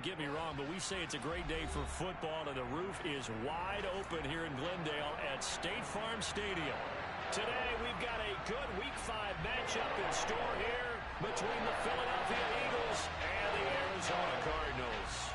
Get me wrong, but we say it's a great day for football, and the roof is wide open here in Glendale at State Farm Stadium. Today, we've got a good Week 5 matchup in store here between the Philadelphia Eagles and the Arizona Cardinals.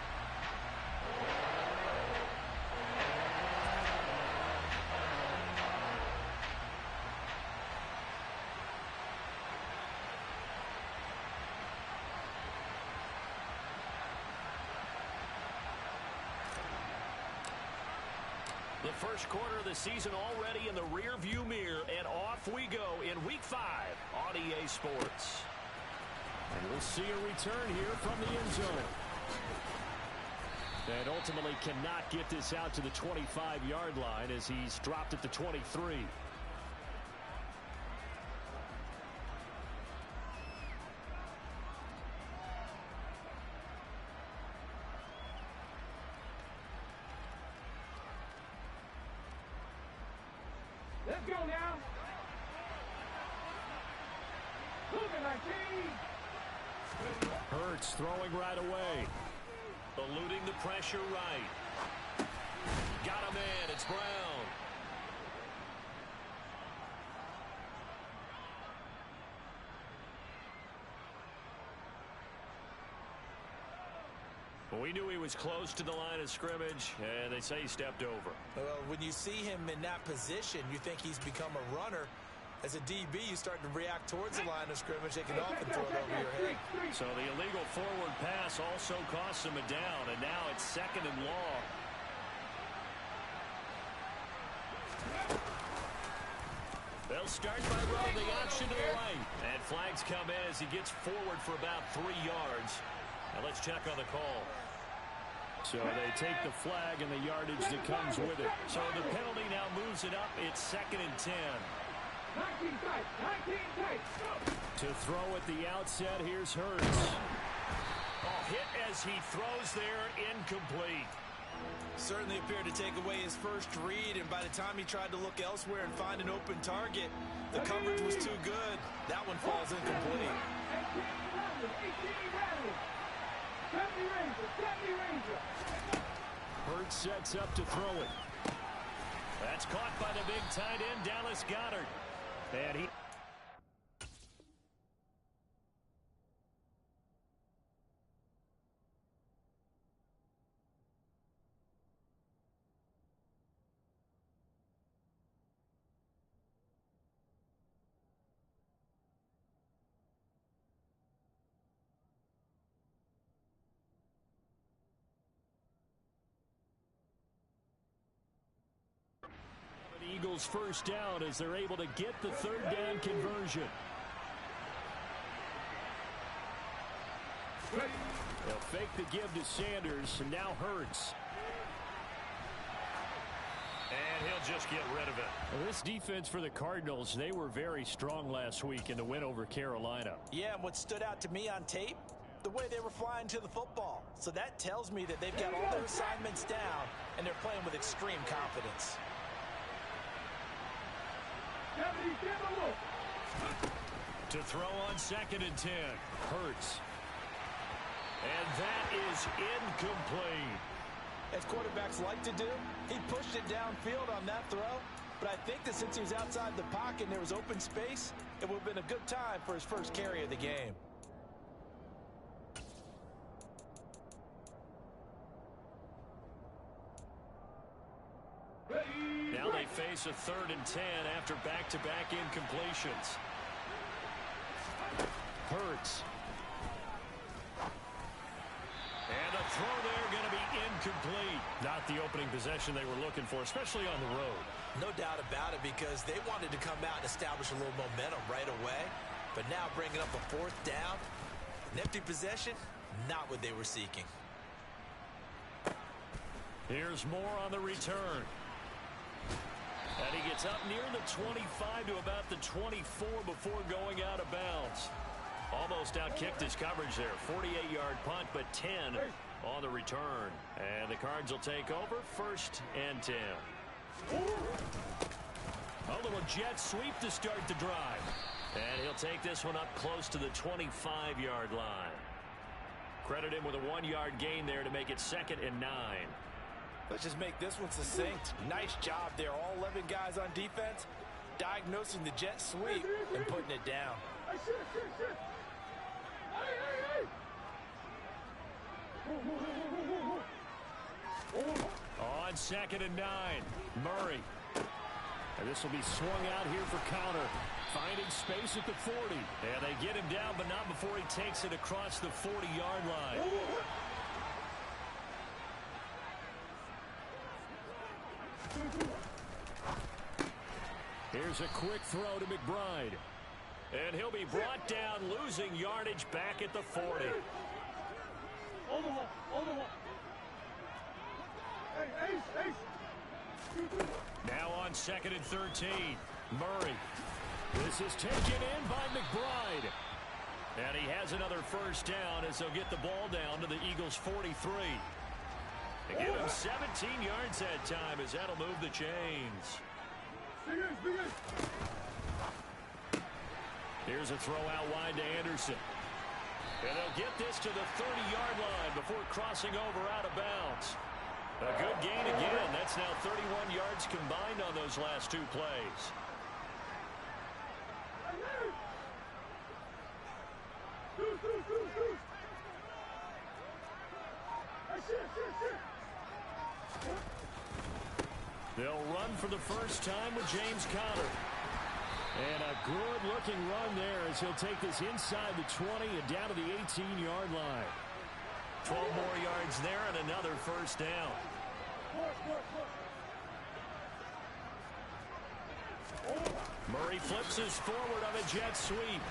The first quarter of the season already in the rearview mirror, and off we go in Week 5 on EA Sports. And we'll see a return here from the end zone. And ultimately cannot get this out to the 25-yard line as he's dropped at the 23. Let's go now. Moving 19. Hurts throwing right away. Eluding the pressure right. Got him in. It's Brown. Well, we knew he was close to the line of scrimmage, and they say he stepped over. Well, when you see him in that position, you think he's become a runner. As a DB, you start to react towards the line of scrimmage. They can often throw it over your head. So the illegal forward pass also costs him a down, and now it's 2nd and long. They'll start by running the option to the right. And flags come in as he gets forward for about 3 yards. Now let's check on the call. So they take the flag and the yardage that comes with it. So the penalty now moves it up. It's 2nd and 10. 19 tight. 19 tight. To throw at the outset, here's Hurts. Oh, hit as he throws there, incomplete. Certainly appeared to take away his first read, and by the time he tried to look elsewhere and find an open target, the coverage was too good. That one falls incomplete. 18 Ranger. Hurts sets up to throw it. That's caught by the big tight end, Dallas Goedert. And he... The Eagles first down as they're able to get the 3rd down conversion. They'll fake the give to Sanders, and now Hurts. And he'll just get rid of it. Well, this defense for the Cardinals, they were very strong last week in the win over Carolina. Yeah, and what stood out to me on tape, the way they were flying to the football. So that tells me that they've got all their assignments down, and they're playing with extreme confidence. To throw on 2nd and 10. Hurts. And that is incomplete. As quarterbacks like to do, he pushed it downfield on that throw. But I think that since he was outside the pocket and there was open space, it would have been a good time for his first carry of the game. Now they face a 3rd and 10 after back-to-back incompletions. Hurts. And a throw there going to be incomplete. Not the opening possession they were looking for, especially on the road. No doubt about it, because they wanted to come out and establish a little momentum right away. But now bringing up a 4th down, an empty possession, not what they were seeking. Here's more on the return. And he gets up near the 25 to about the 24 before going out of bounds. Almost outkicked his coverage there. 48-yard punt, but 10 on the return. And the Cards will take over 1st and 10. A little jet sweep to start the drive. And he'll take this one up close to the 25-yard line. Credit him with a 1-yard gain there to make it 2nd and 9. Let's just make this one succinct. Nice job there. All 11 guys on defense, diagnosing the jet sweep and putting it down. Hey, shit. Hey. On 2nd and 9, Murray. And this will be swung out here for counter. Finding space at the 40. Yeah, they get him down, but not before he takes it across the 40-yard line. Here's a quick throw to McBride. And he'll be brought down, losing yardage back at the 40. Hey. Now on 2nd and 13, Murray. This is taken in by McBride. And he has another first down as they'll get the ball down to the Eagles' 43. They give him 17 yards that time as that'll move the chains. Here's a throw out wide to Anderson. And they'll get this to the 30-yard line before crossing over out of bounds. A good gain again. That's now 31 yards combined on those last 2 plays. They'll run for the first time with James Conner. And a good-looking run there as he'll take this inside the 20 and down to the 18-yard line. 12 more yards there and another first down. Murray flips his forward on a jet sweep.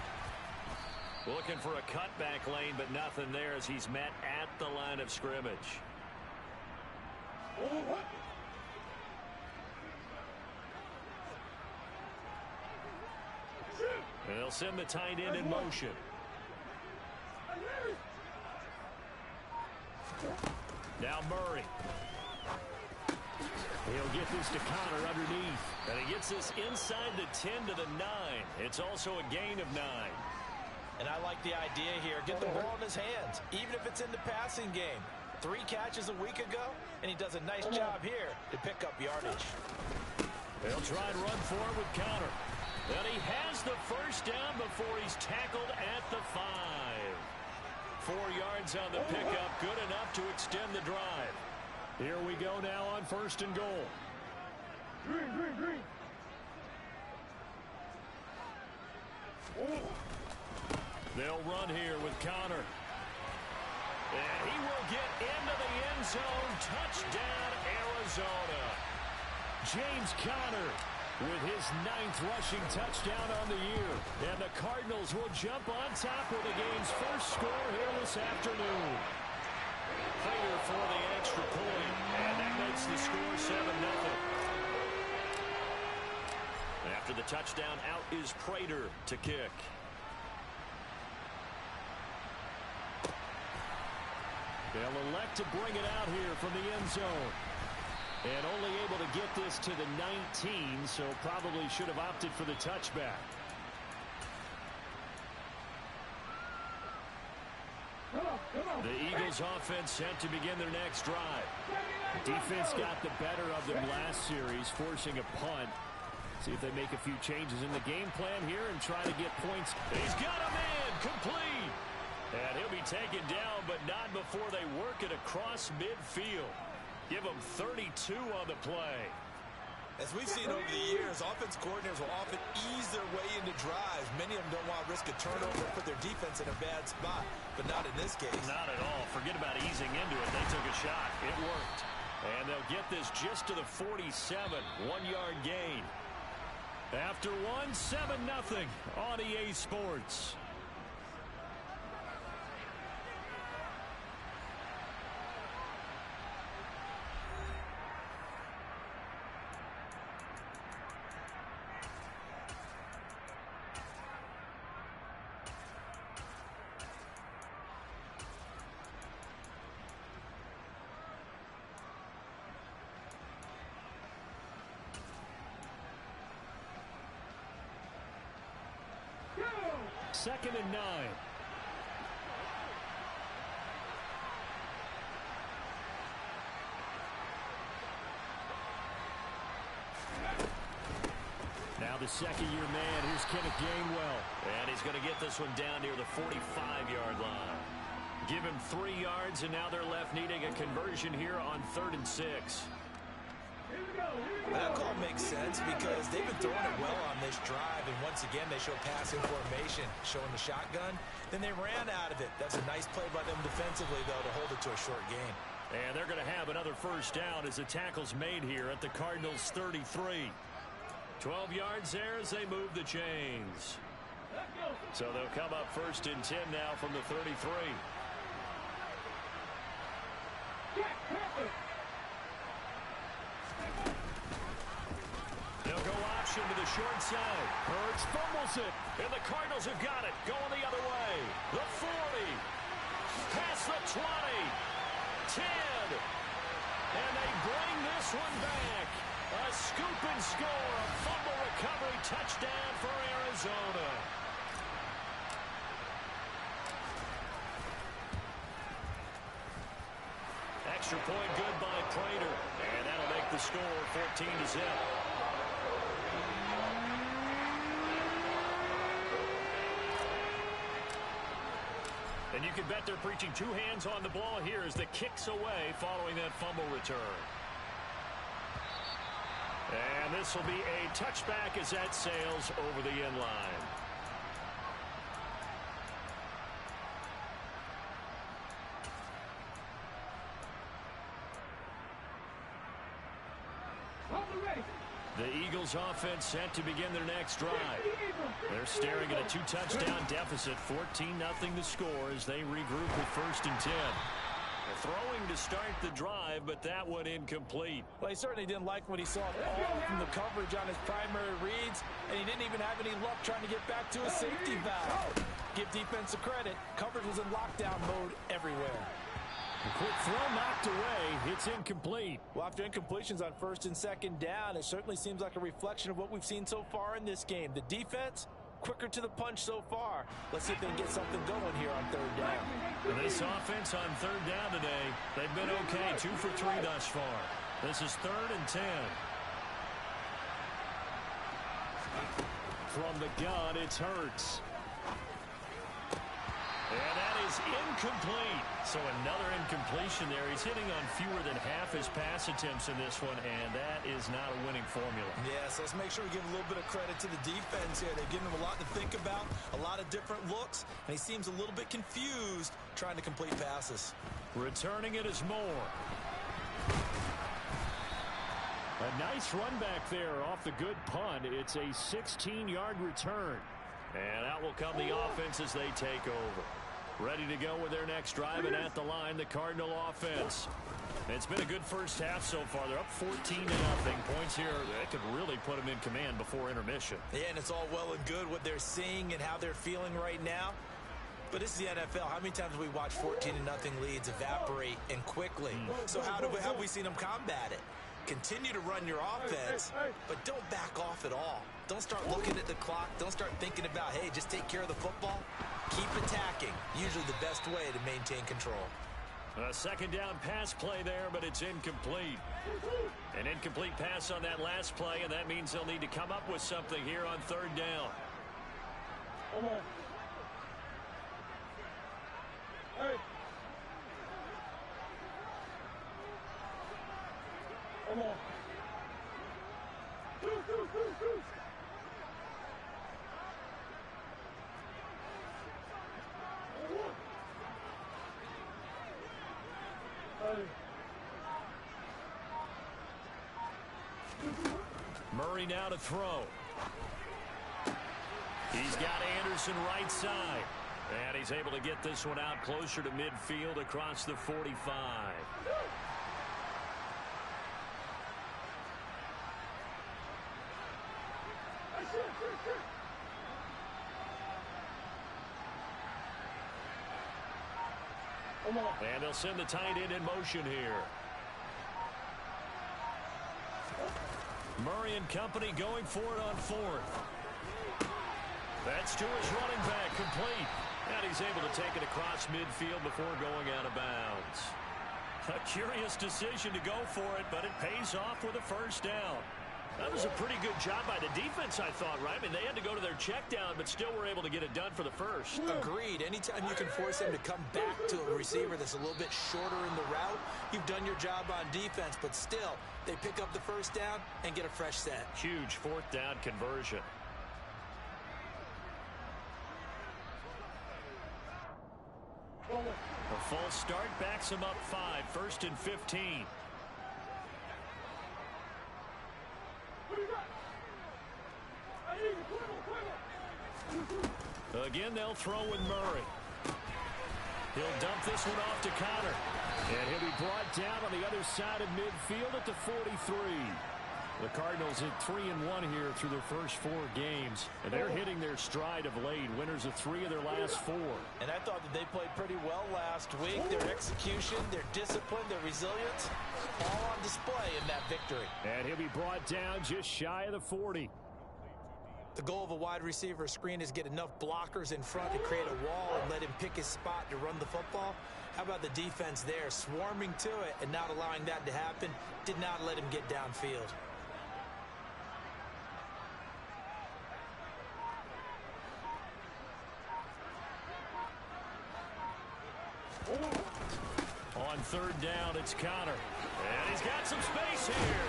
Looking for a cutback lane, but nothing there as he's met at the line of scrimmage. And they'll send the tight end in motion. Now Murray. He'll get this to Conner underneath. And he gets this inside the 10 to the 9. It's also a gain of 9. And I like the idea here. Get the ball in his hands, even if it's in the passing game. 3 catches a week ago, and he does a nice job here to pick up yardage. They'll try and run forward with Conner. And he has the first down before he's tackled at the 5. 4 yards on the pickup, good enough to extend the drive. Here we go now on 1st and goal. Green. They'll run here with Conner. And he will get into the end zone. Touchdown, Arizona. James Conner with his 9th rushing touchdown on the year. And the Cardinals will jump on top with the game's first score here this afternoon. Prater for the extra point. And that makes the score 7-0. After the touchdown, out is Prater to kick. They'll elect to bring it out here from the end zone. And only able to get this to the 19, so probably should have opted for the touchback. The Eagles offense set to begin their next drive. The defense got the better of them last series, forcing a punt. See if they make a few changes in the game plan here and try to get points. He's got a man complete. And he'll be taken down, but not before they work it across midfield. Give him 32 on the play. As we've seen over the years, offense coordinators will often ease their way into drives. Many of them don't want to risk a turnover and put their defense in a bad spot, but not in this case. Not at all. Forget about easing into it. They took a shot. It worked. And they'll get this just to the 47. 1-yard gain. After one, 7-0 on EA Sports. Second and 9. Now the second-year man, here's Kenneth Gainwell. And he's going to get this one down near the 45-yard line. Give him 3 yards, and now they're left needing a conversion here on 3rd and 6. That call makes sense because they've been throwing it well on this drive, and once again they show passing formation, showing the shotgun. Then they ran out of it. That's a nice play by them defensively, though, to hold it to a short gain. And they're going to have another first down as the tackle's made here at the Cardinals' 33. 12 yards there as they move the chains. So they'll come up 1st and 10 now from the 33. They'll go option to the short side. Hurts fumbles it. And the Cardinals have got it. Going the other way. The 40. Past the 20. 10. And they bring this one back. A scoop and score. A fumble recovery touchdown for Arizona. Extra point good by Prater. And that'll make the score 14-0. And you can bet they're preaching 2 hands on the ball here as the kick's away following that fumble return. And this will be a touchback as that sails over the end line. The Eagles offense set to begin their next drive. They're staring at a 2-touchdown deficit, 14-0 to score as they regroup with 1st and 10. They're throwing to start the drive, but that one incomplete. Well, he certainly didn't like what he saw all from the coverage on his primary reads, and he didn't even have any luck trying to get back to his safety valve. Give defense a credit. Coverage was in lockdown mode everywhere. A quick throw knocked away. It's incomplete. Well, after incompletions on 1st and 2nd down, it certainly seems like a reflection of what we've seen so far in this game. The defense, quicker to the punch so far. Let's see if they can get something going here on 3rd down. And this offense on 3rd down today, they've been okay. 2 for 3 thus far. This is 3rd and 10. From the gun, it's Hurts. And that is incomplete. So another incompletion there. He's hitting on fewer than half his pass attempts in this one, and that is not a winning formula. Yes, let's make sure we give a little bit of credit to the defense here. They've given him a lot to think about, a lot of different looks, and he seems a little bit confused trying to complete passes. Returning it is Moore. A nice run back there off the good punt. It's a 16-yard return. And out will come the offense as they take over. Ready to go with their next drive, and at the line, the Cardinal offense. It's been a good first half so far. They're up 14-0. Points here that could really put them in command before intermission. Yeah, and it's all well and good what they're seeing and how they're feeling right now. But this is the NFL. How many times have we watched 14-0 leads evaporate and quickly? So how have we seen them combat it? Continue to run your offense, but don't back off at all. Don't start looking at the clock. Don't start thinking about, hey, just take care of the football. Keep attacking. Usually the best way to maintain control. A 2nd down pass play there, but it's incomplete. An incomplete pass on that last play, and that means they'll need to come up with something here on 3rd down. Come on. Hey. Come on. Hey. Murray now to throw. He's got Anderson right side. And he's able to get this one out closer to midfield across the 45. And they'll send the tight end in motion here. Murray and company going for it on 4th. That's to his running back, complete. And he's able to take it across midfield before going out of bounds. A curious decision to go for it, but it pays off with a first down. That was a pretty good job by the defense, I thought, right? I mean, they had to go to their check down, but still were able to get it done for the first. Agreed. Anytime you can force them to come back to a receiver that's a little bit shorter in the route, you've done your job on defense, but still, they pick up the first down and get a fresh set. Huge fourth down conversion. A false start backs him up 5, 1st and 15. Again, they'll throw with Murray. He'll dump this one off to Connor. And he'll be brought down on the other side of midfield at the 43. The Cardinals at 3-1 here through their first 4 games. And they're hitting their stride of late. Winners of 3 of their last 4. And I thought that they played pretty well last week. Their execution, their discipline, their resilience, all on display in that victory. And he'll be brought down just shy of the 40. The goal of a wide receiver screen is get enough blockers in front to create a wall and let him pick his spot to run the football. How about the defense there, swarming to it and not allowing that to happen? Did not let him get downfield. On 3rd down, it's Connor. And he's got some space here.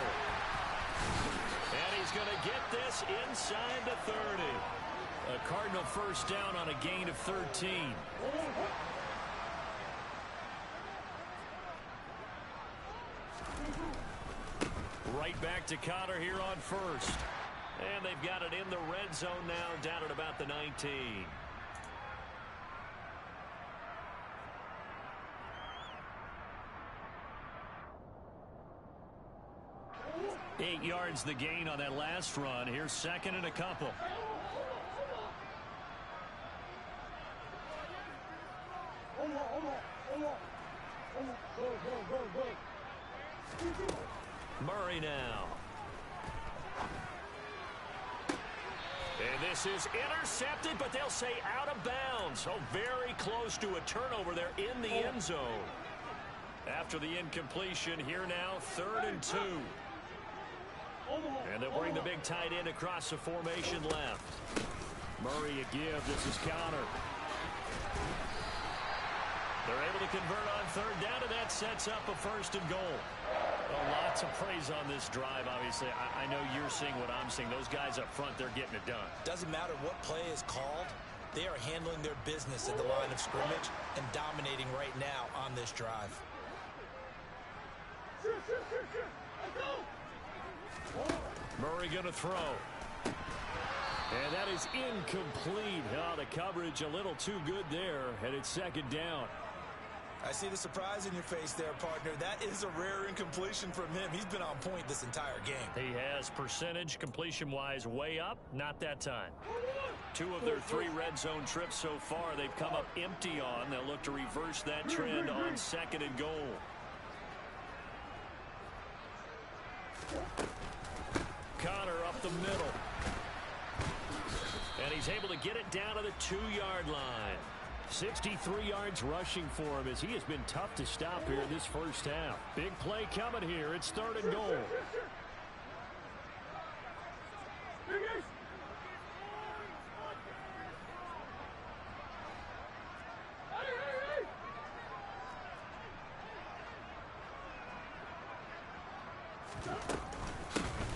And he's going to get this inside the 30. A Cardinal first down on a gain of 13. Right back to Connor here on 1st. And they've got it in the red zone now, down at about the 19. 8 yards the gain on that last run. Here's 2nd and a couple. Murray now. And this is intercepted, but they'll say out of bounds. Oh, very close to a turnover there in the end zone. After the incompletion, here now, 3rd and 2. And they'll bring the big tight end across the formation left. Murray a give. This is Connor. They're able to convert on 3rd down, and that sets up a 1st and goal. Well, lots of praise on this drive, obviously. I know you're seeing what I'm seeing. Those guys up front, they're getting it done. Doesn't matter what play is called. They are handling their business at the line of scrimmage and dominating right now on this drive. Murray going to throw. And that is incomplete. Oh, the coverage a little too good there, and it's 2nd down. I see the surprise in your face there, partner. That is a rare incompletion from him. He's been on point this entire game. He has percentage completion-wise way up. Not that time. 2 of their 3 red zone trips so far they've come up empty on. They'll look to reverse that trend on 2nd and goal. Connor up the middle. And he's able to get it down to the 2-yard line. 63 yards rushing for him as he has been tough to stop here in this first half. Big play coming here. It's 3rd and goal.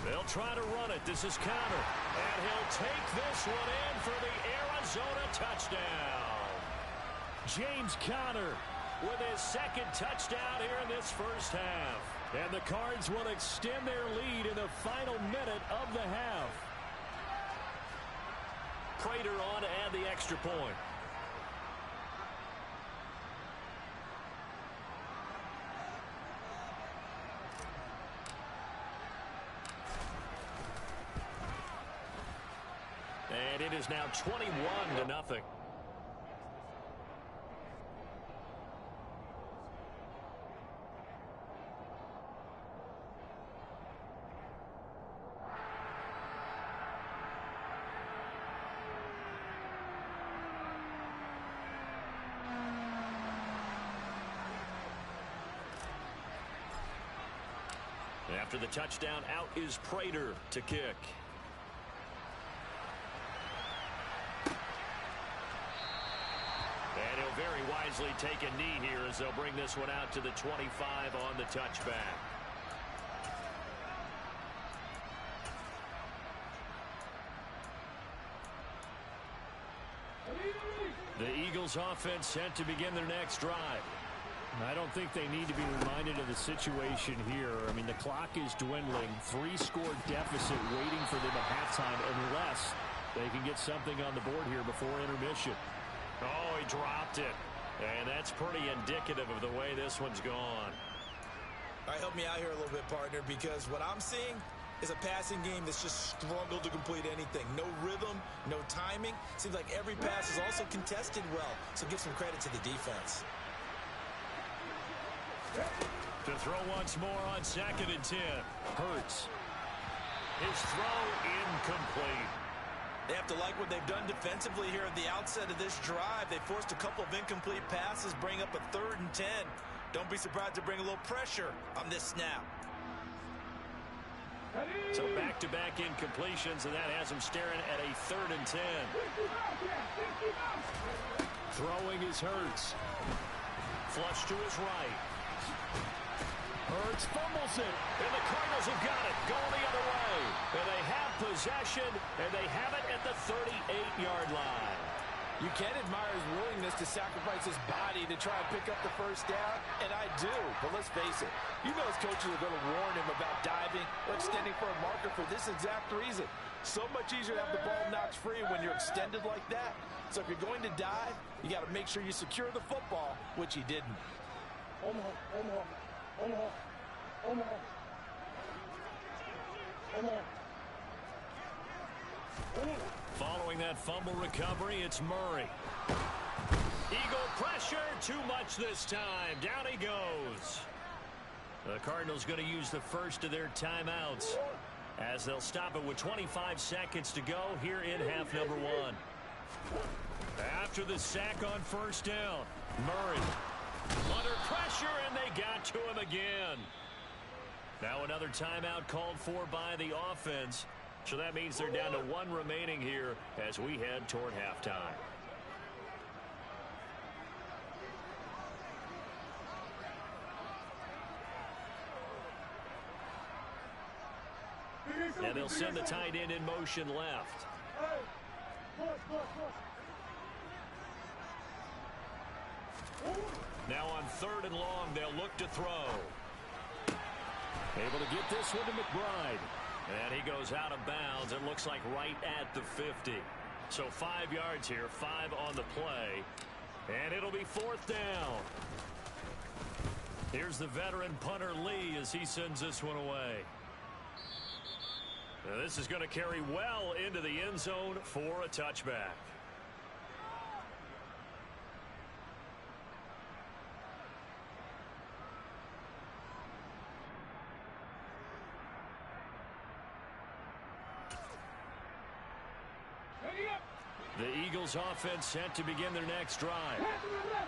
They'll try to run it. This is Connor. And he'll take this one in for the Arizona touchdown. James Conner with his 2nd touchdown here in this first half. And the Cards will extend their lead in the final minute of the half. Prater on to add the extra point. And it is now 21-0. After the touchdown, out is Prater to kick. And he'll very wisely take a knee here as they'll bring this one out to the 25 on the touchback. The Eagles offense set to begin their next drive. I don't think they need to be reminded of the situation here. I mean, the clock is dwindling. 3-score deficit waiting for them at halftime unless they can get something on the board here before intermission. Oh, he dropped it. And that's pretty indicative of the way this one's gone. All right, help me out here a little bit, partner, because what I'm seeing is a passing game that's just struggled to complete anything. No rhythm, no timing. Seems like every pass is also contested well, so give some credit to the defense. To throw once more on 2nd and 10. Hurts. His throw incomplete. They have to like what they've done defensively here at the outset of this drive. They forced a couple of incomplete passes, bring up a 3rd and 10. Don't be surprised to bring a little pressure on this snap. So back-to-back incompletions, and that has him staring at a 3rd and 10. Throwing is Hurts. Flush to his right. Hurts fumbles it. And the Cardinals have got it, going the other way. And they have possession, and they have it at the 38-yard line. You can admire his willingness to sacrifice his body to try and pick up the first down, and I do. But let's face it, you know his coaches are going to warn him about diving or extending for a marker for this exact reason. So much easier to have the ball knocked free when you're extended like that. So if you're going to dive, you got to make sure you secure the football, which he didn't. Following that fumble recovery, it's Murray. Eagle pressure, too much this time. Down he goes. The Cardinals going to use the first of their timeouts as they'll stop it with 25 seconds to go here in half number 1. After the sack on 1st down, Murray under pressure, and they got to him again. Now another timeout called for by the offense. So that means they're down to 1 remaining here as we head toward halftime. And they'll send the tight end in motion left. Now on 3rd and long, they'll look to throw. Able to get this one to McBride. And he goes out of bounds. It looks like right at the 50. So 5 yards here, 5 on the play. And it'll be 4th down. Here's the veteran punter Lee as he sends this one away. Now this is going to carry well into the end zone for a touchback. The Eagles offense set to begin their next drive.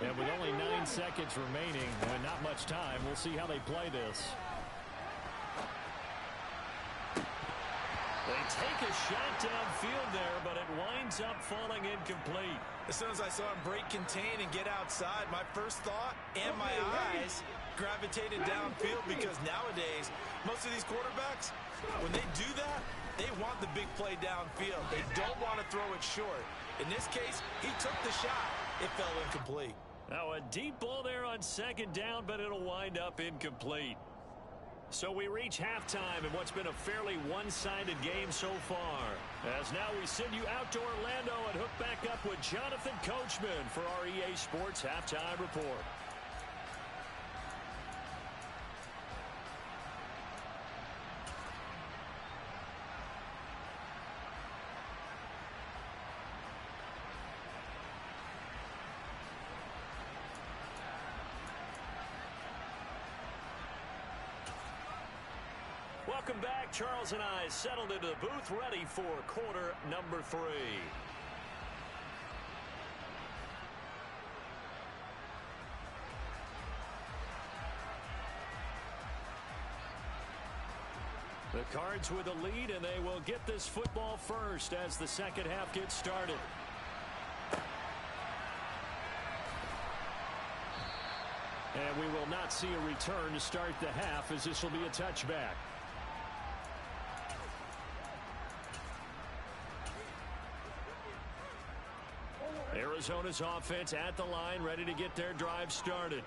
And with only 9 seconds remaining and not much time, we'll see how they play this. They take a shot downfield there, but it winds up falling incomplete. As soon as I saw him break contain and get outside, my first thought and my eyes gravitated downfield, because nowadays, most of these quarterbacks, when they do that, they want the big play downfield. They don't want to throw it short. In this case, he took the shot. It fell incomplete. Now a deep ball there on 2nd down, but it'll wind up incomplete. So we reach halftime in what's been a fairly one-sided game so far. As now we send you out to Orlando and hook back up with Jonathan Coachman for our EA Sports Halftime Report. Welcome back. Charles and I settled into the booth, ready for quarter number 3. The Cards with a lead, and they will get this football first as the second half gets started. And we will not see a return to start the half, as this will be a touchback. Arizona's offense at the line, ready to get their drive started.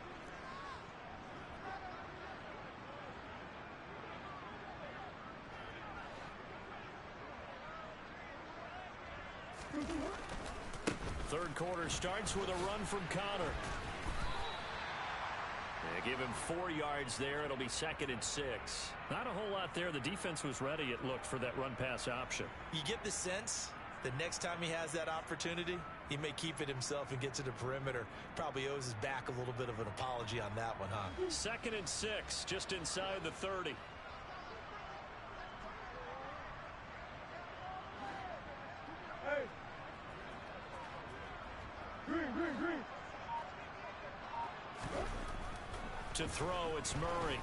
Third quarter starts with a run from Connor. They give him 4 yards there. It'll be 2nd and 6. Not a whole lot there. The defense was ready, it looked, for that run-pass option. You get the sense that next time he has that opportunity, he may keep it himself and get to the perimeter. Probably owes his back a little bit of an apology on that one, huh? 2nd and 6, just inside the 30. Hey. Green. To throw, it's Murray.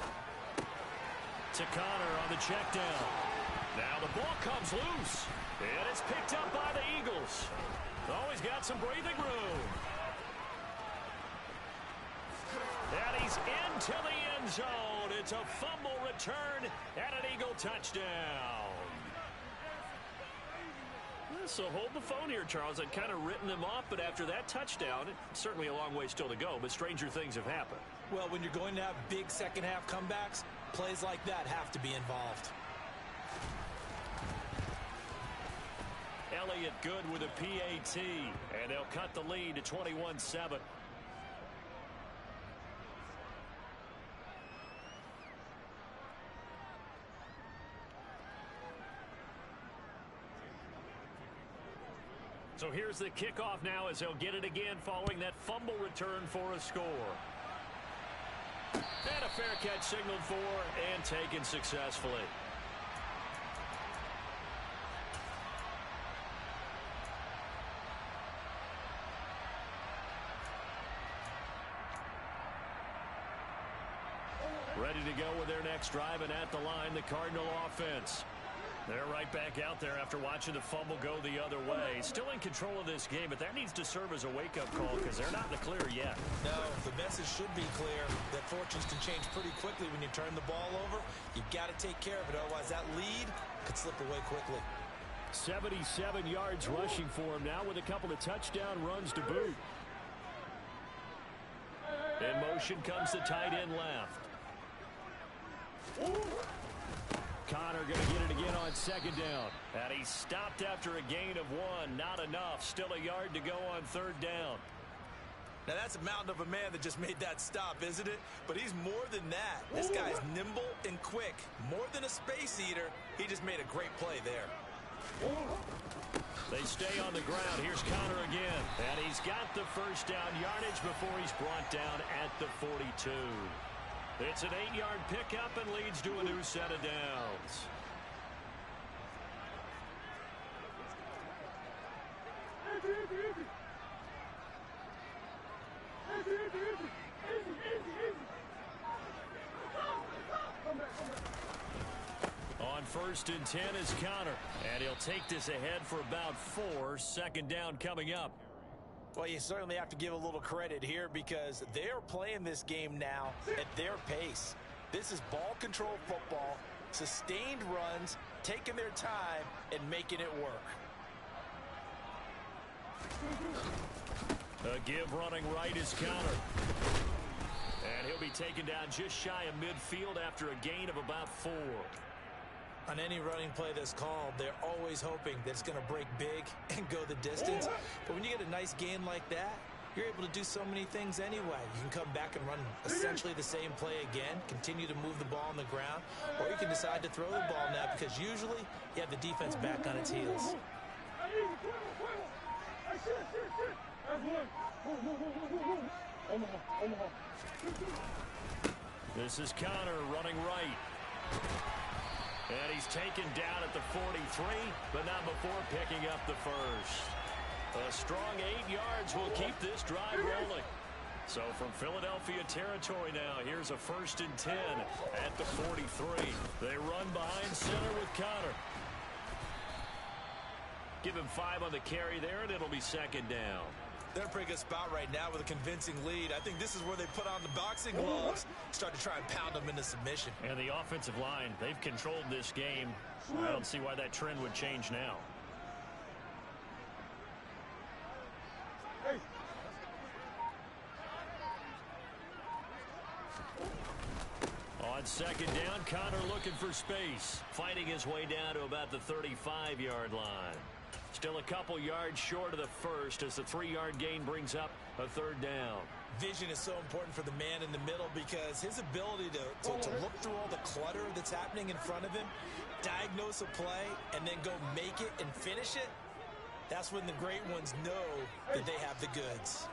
To Connor on the check down. Now the ball comes loose. And it's picked up by the Eagles. Always got some breathing room. And he's into the end zone. It's a fumble return and an Eagle touchdown. So hold the phone here, Charles. I'd kind of written them off, but after that touchdown, it's certainly a long way still to go, but stranger things have happened. Well, when you're going to have big second half comebacks, plays like that have to be involved. Elliott good with a PAT, and they'll cut the lead to 21-7. So here's the kickoff now as they'll get it again following that fumble return for a score. And a fair catch signaled for and taken successfully. Ready to go with their next drive, and at the line, the Cardinal offense. They're right back out there after watching the fumble go the other way. Still in control of this game, but that needs to serve as a wake-up call because they're not in the clear yet. No, the message should be clear that fortunes can change pretty quickly when you turn the ball over. You've got to take care of it, otherwise that lead could slip away quickly. 77 yards rushing for him now with a couple of touchdown runs to boot. In motion comes the tight end left. Connor going to get it again on second down. And he stopped after a gain of 1. Not enough. Still a yard to go on third down. Now that's a mountain of a man that just made that stop, isn't it? But he's more than that. This guy's nimble and quick. More than a space eater. He just made a great play there. They stay on the ground. Here's Connor again. And he's got the first down yardage before he's brought down at the 42. It's an 8-yard pickup and leads to a new set of downs. On 1st and 10 is Connor. And he'll take this ahead for about 4. Second down coming up. Well, you certainly have to give a little credit here because they're playing this game now at their pace. This is ball control football, sustained runs, taking their time, and making it work. A give running right is Connor. And he'll be taken down just shy of midfield after a gain of about 4. On any running play that's called, they're always hoping that it's going to break big and go the distance. But when you get a nice gain like that, you're able to do so many things anyway. You can come back and run essentially the same play again, continue to move the ball on the ground, or you can decide to throw the ball now because usually you have the defense back on its heels. This is Connor running right. And he's taken down at the 43, but not before picking up the first. A strong 8 yards will keep this drive rolling. So from Philadelphia territory now, here's a 1st and 10 at the 43. They run behind center with Connor. Give him 5 on the carry there, and it'll be 2nd down. They're in a pretty good spot right now with a convincing lead. I think this is where they put on the boxing gloves, start to try and pound them into submission. And the offensive line, they've controlled this game. I don't see why that trend would change now. Hey. On 2nd down, Connor looking for space. Fighting his way down to about the 35-yard line. Still a couple yards short of the first as the 3-yard gain brings up a 3rd down. Vision is so important for the man in the middle because his ability to look through all the clutter that's happening in front of him, diagnose a play, and then go make it and finish it, that's when the great ones know that they have the goods.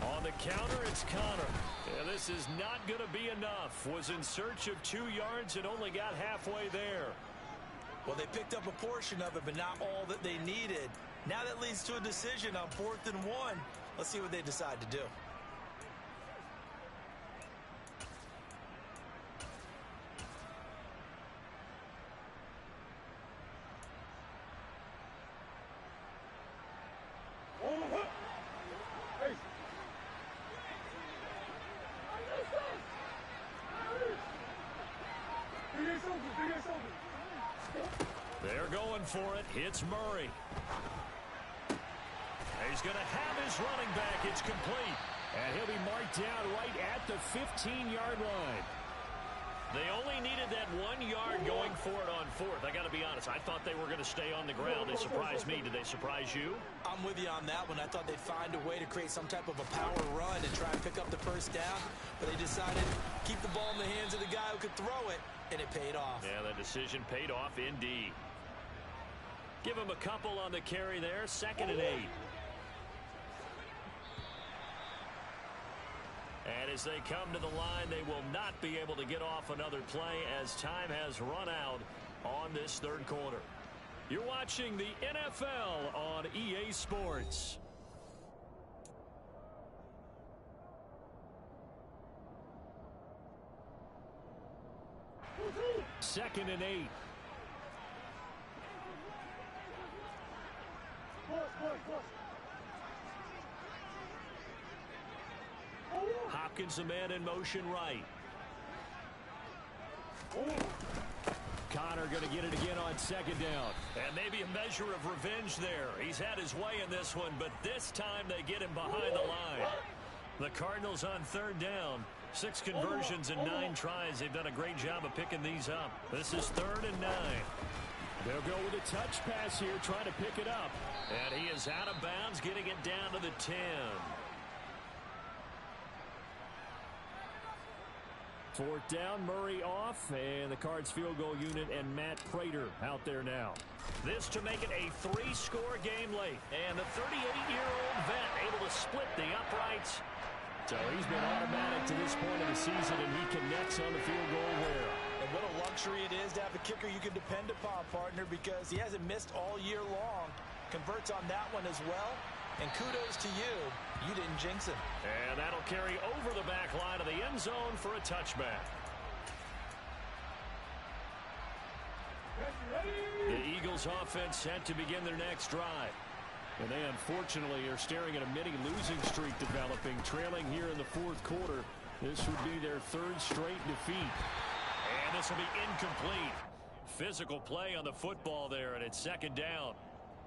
On the counter, it's Connor. Yeah, this is not going to be enough. Was in search of 2 yards and only got halfway there. Well, they picked up a portion of it, but not all that they needed. Now that leads to a decision on 4th and 1. Let's see what they decide to do. They're going for it. It's Murray. He's going to have his running back. It's complete. And he'll be marked down right at the 15-yard line. They only needed that 1 yard going for it on 4th. I got to be honest. I thought they were going to stay on the ground. They surprised me. Did they surprise you? I'm with you on that one. I thought they'd find a way to create some type of a power run and try and pick up the 1st down. But they decided to keep the ball in the hands of the guy who could throw it, and it paid off. Yeah, that decision paid off indeed. Give him a couple on the carry there. 2nd and 8. And as they come to the line, they will not be able to get off another play as time has run out on this 3rd quarter. You're watching the NFL on EA Sports. Second and 8. Hopkins, the man in motion right. Connor going to get it again on 2nd down. And maybe a measure of revenge there. He's had his way in this one, but this time they get him behind the line. The Cardinals on 3rd down. 6 conversions and 9 tries. They've done a great job of picking these up. This is 3rd and 9. They'll go with a touch pass here, trying to pick it up. And he is out of bounds, getting it down to the 10. 4th down, Murray off, and the Cards field goal unit and Matt Prater out there now. This to make it a 3-score game late. And the 38-year-old vet able to split the uprights. So he's been automatic to this point of the season, and he connects on the field goal there. And what a luxury it is to have a kicker you can depend upon, partner, because he hasn't missed all year long. Converts on that one as well. And kudos to you. You didn't jinx him. And that'll carry over the back line of the end zone for a touchback. The Eagles offense set to begin their next drive. And they unfortunately are staring at a mini losing streak developing, trailing here in the 4th quarter. This would be their 3rd straight defeat. And this will be incomplete. Physical play on the football there, and it's 2nd down.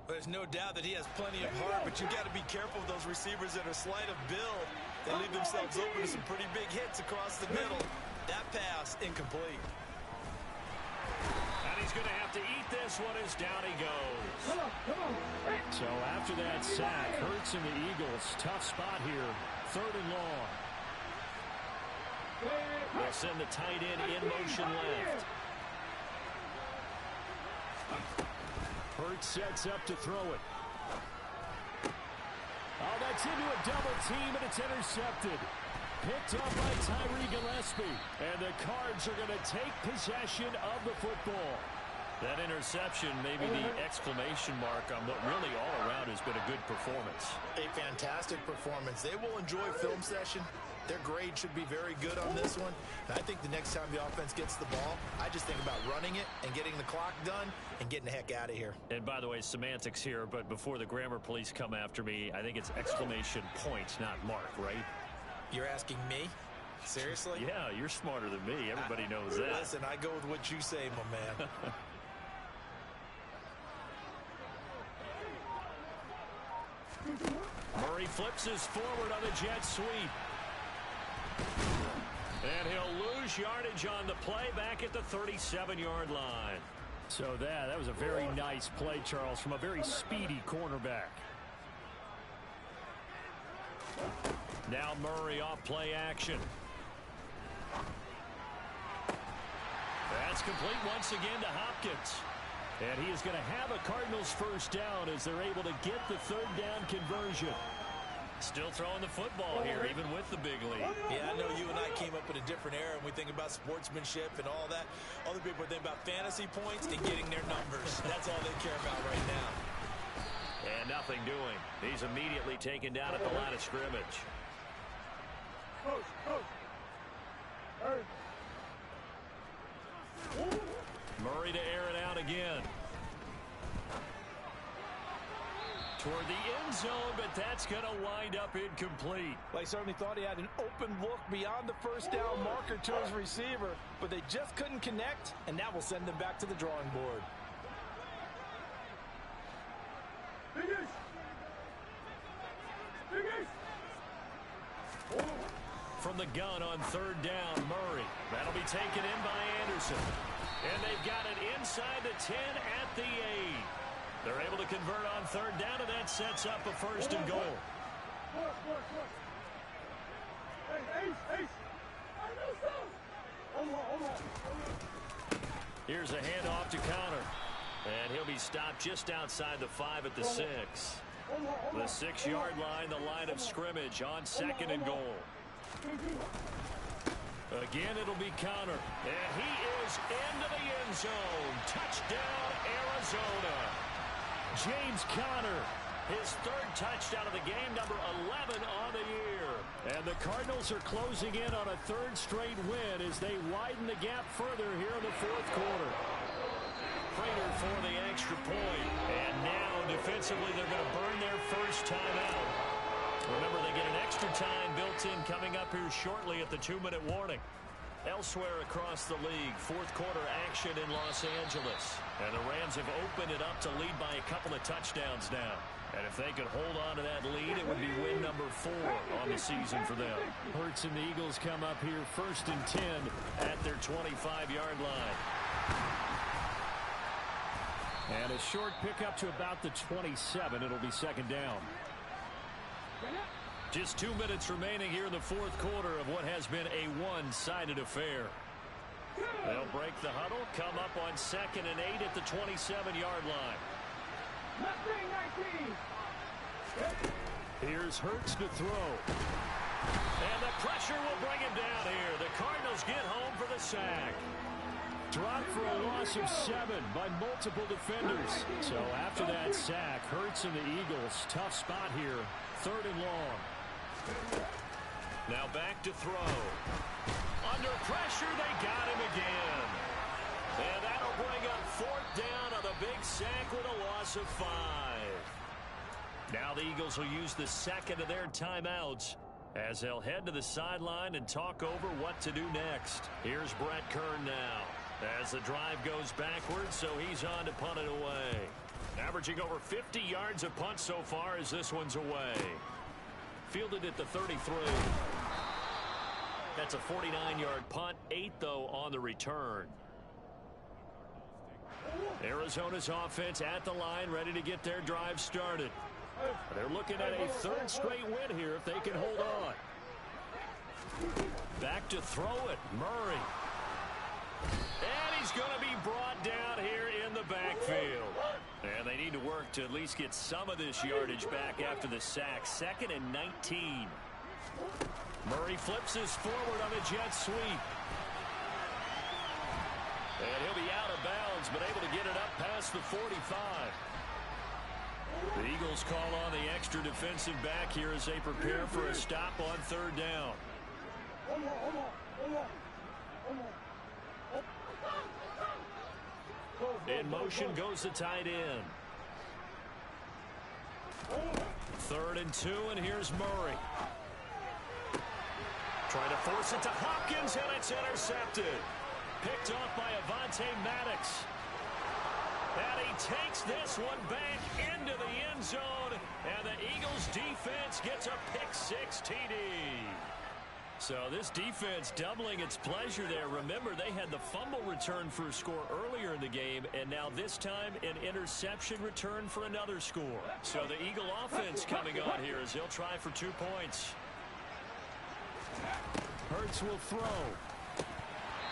There's no doubt that he has plenty of heart, but you got to be careful of those receivers that are slight of build. They leave themselves open to some pretty big hits across the middle. That pass, incomplete. And he's going to have to eat this one as down he goes. So after that sack, Hurts and the Eagles, tough spot here, 3rd and long. They'll send the tight end in motion left. Hurts sets up to throw it. Oh, that's into a double team, and it's intercepted. Picked up by Tyree Gillespie. And the Cards are going to take possession of the football. That interception, maybe the exclamation mark on what really all around has been a good performance. A fantastic performance. They will enjoy film session. Their grade should be very good on this one. And I think the next time the offense gets the ball, I just think about running it and getting the clock done and getting the heck out of here. And by the way, semantics here, but before the grammar police come after me, I think it's exclamation point, not mark, right? You're asking me? Seriously? Yeah, you're smarter than me. Everybody knows that. Listen, I go with what you say, my man. Murray flips his forward on the jet sweep. And he'll lose yardage on the play back at the 37-yard line. So that was a very nice play, Charles, from a very speedy cornerback. Now Murray off play action. That's complete once again to Hopkins. And he is going to have a Cardinals first down as they're able to get the third down conversion. Still throwing the football here, even with the big lead. Yeah, I know you and I came up in a different era, and we think about sportsmanship and all that. Other people think about fantasy points and getting their numbers. That's all they care about right now. And nothing doing. He's immediately taken down at the line of scrimmage. Murray to air it out again. Toward the end zone, but that's going to wind up incomplete. Well, he certainly thought he had an open look beyond the first down marker to his receiver, but they just couldn't connect, and that will send them back to the drawing board. From the gun on third down, Murray. That'll be taken in by Anderson. And they've got it inside the 10 at the 8. They're able to convert on third down, and that sets up a first and goal. Here's a handoff to Connor. And he'll be stopped just outside the 5 at the 6. The 6-yard line, the line of scrimmage on second and goal. Again, it'll be Connor. And he is into the end zone. Touchdown, Arizona. James Conner, his third touchdown of the game, number 11 on the year. And the Cardinals are closing in on a third straight win as they widen the gap further here in the fourth quarter. Prater for the extra point. And now, defensively, they're going to burn their first timeout. Remember, they get an extra time built in coming up here shortly at the 2-minute warning. Elsewhere across the league, fourth quarter action in Los Angeles. And the Rams have opened it up to lead by a couple of touchdowns now. And if they could hold on to that lead, it would be win number 4 on the season for them. Hurts and the Eagles come up here first and 10 at their 25-yard line. And a short pickup to about the 27. It'll be second down. Just 2 minutes remaining here in the fourth quarter of what has been a one-sided affair. They'll break the huddle, come up on second and 8 at the 27-yard line. Here's Hurts to throw. And the pressure will bring him down here. The Cardinals get home for the sack. Dropped for a loss of 7 by multiple defenders. So after that sack, Hurts and the Eagles, tough spot here. Third and long. Now back to throw. Under pressure, they got him again. And that'll bring up fourth down on the big sack with a loss of 5. Now the Eagles will use the second of their timeouts as they'll head to the sideline and talk over what to do next. Here's Brett Kern now as the drive goes backwards, so he's on to punt it away. Averaging over 50 yards of punt so far as this one's away. Fielded at the 33. That's a 49-yard punt, 8 though on the return. Arizona's offense at the line, ready to get their drive started. They're looking at a third straight win here if they can hold on. Back to throw it, Murray. And he's going to be brought down here in the backfield. And they need to work to at least get some of this yardage back after the sack. Second and 19. Murray flips his forward on a jet sweep. And he'll be out of bounds He's been able to get it up past the 45. The Eagles call on the extra defensive back here as they prepare for a stop on third down. In motion goes the tight end. 3rd and 2, and here's Murray. Trying to force it to Hopkins, and it's intercepted. Picked off by Avonte Maddox. And he takes this one back into the end zone, and the Eagles defense gets a pick-6 TD. So this defense doubling its pleasure there. Remember, they had the fumble return for a score earlier in the game, and now this time an interception return for another score. So the Eagle offense coming on here as they'll try for 2 points. Hurts will throw.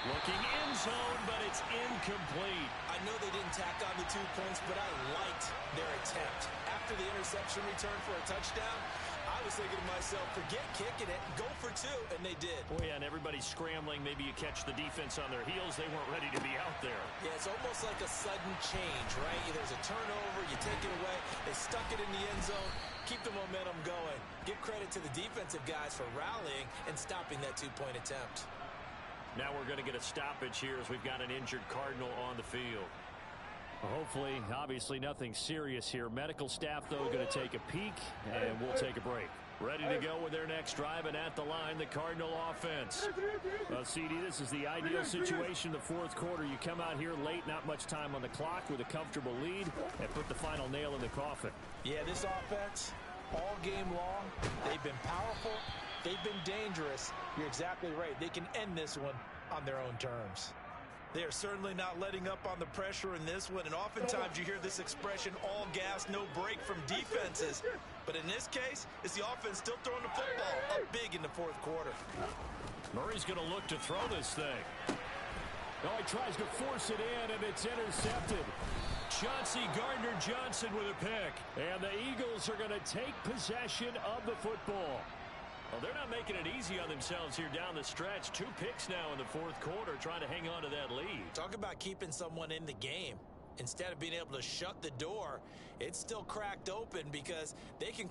Looking end zone, but it's incomplete. I know they didn't tack on the 2 points, but I liked their attempt. After the interception return for a touchdown, I was thinking to myself, forget kicking it, go for 2, and they did. Oh, yeah, and everybody's scrambling. Maybe you catch the defense on their heels. They weren't ready to be out there. Yeah, it's almost like a sudden change, right? There's a turnover, you take it away, they stuck it in the end zone. Keep the momentum going. Give credit to the defensive guys for rallying and stopping that 2-point attempt. Now we're going to get a stoppage here as we've got an injured Cardinal on the field. Hopefully, obviously nothing serious here. Medical staff, though, going to take a peek, and we'll take a break. Ready to go with their next drive, and at the line, the Cardinal offense. Well, CD, this is the ideal situation in the fourth quarter. You come out here late, not much time on the clock with a comfortable lead, and put the final nail in the coffin. Yeah, this offense, all game long, they've been powerful, they've been dangerous. You're exactly right. They can end this one on their own terms. They are certainly not letting up on the pressure in this one, and oftentimes you hear this expression, all gas, no break from defenses. But in this case, it's the offense still throwing the football up big in the fourth quarter. Murray's going to look to throw this thing. Oh, he tries to force it in, and it's intercepted. Chauncey Gardner-Johnson with a pick. And the Eagles are going to take possession of the football. Well, they're not making it easy on themselves here down the stretch. 2 picks now in the fourth quarter, trying to hang on to that lead. Talk about keeping someone in the game. Instead of being able to shut the door, it's still cracked open because they can